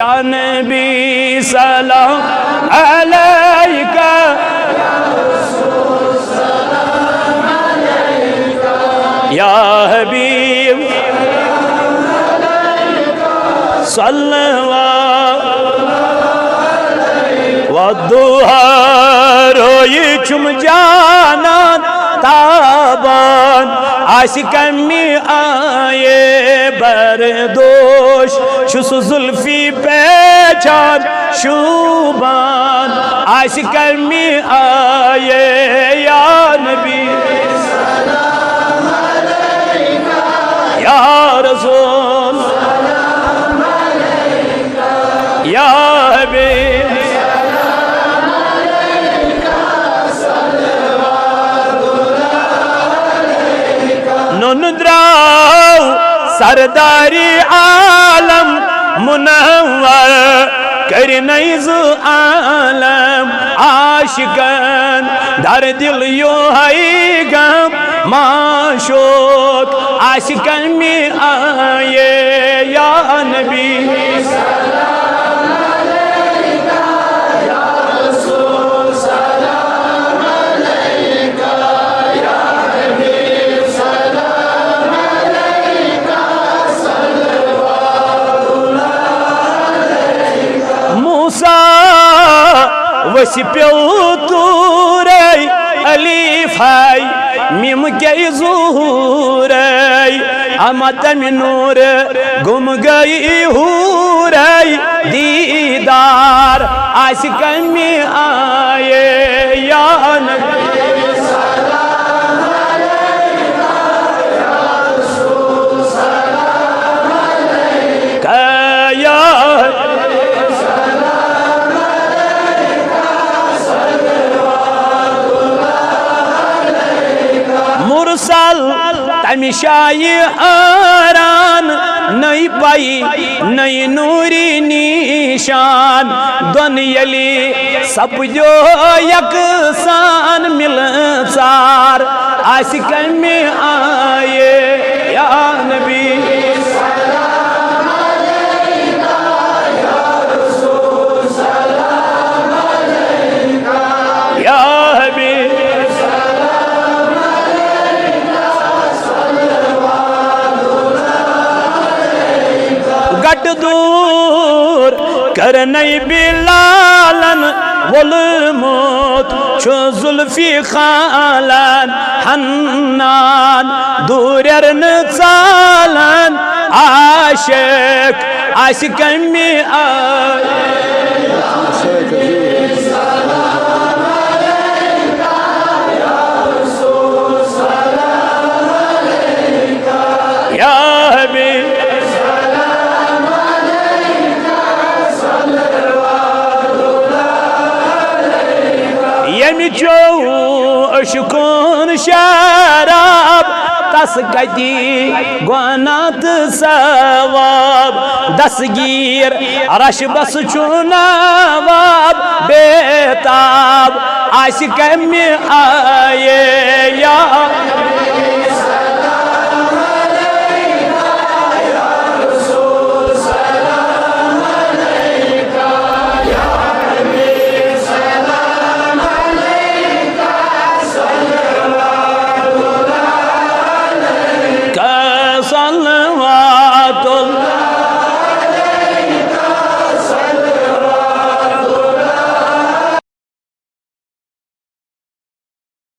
या नबी सलाम अलैका या हबीब सल्लल्लाहु वद्दुहा रोई चुम जाना ताबान आशिकमी आए बरदोश शुस जुल्फी पहचान शुबान आशिकमी आए या नबी सलाम अलैका या रसूल सलाम अलैका या हबीब नुद्राव सरदारी आलम मुनव्वर करनैज़ आलम आशिकन दर दिल यो है गम माशोक आशिकन में आए या नबी सलाम अलैका या रसूल सलाम अलैका या हबीब सलाम अलैका सल्लल्लाहु अलैका मूसा वसिप्यो तूरै अलीफ है मिम के ज़ूर अमतम नूर गुम गई हूर दीदार आशिकन में आए या नबी सलाम अलैका या रसूल सलाम अलैका या सलाम अलैका सल्लल्लाहु अलैका मुरसल तमिशाई आरान नई पाई नई नूरी निशान दोन यली सपजो यकसान मिलसार आशिकन में आए या नबी सलाम अलैका या रसूल सलाम अलैका या हबीब गट दूर करनई बिलालन वल मौत छो जुल्फी खालन हन्नान दूरन चालन आशिक आशिकन में आए सलाम अलैका या रसूल सलाम अलैका या हबीब यमिचो अशकुन शराब तस गति गुनात सवाब दसगीर रश बस चुनावाब बेताब आशिकन में आए या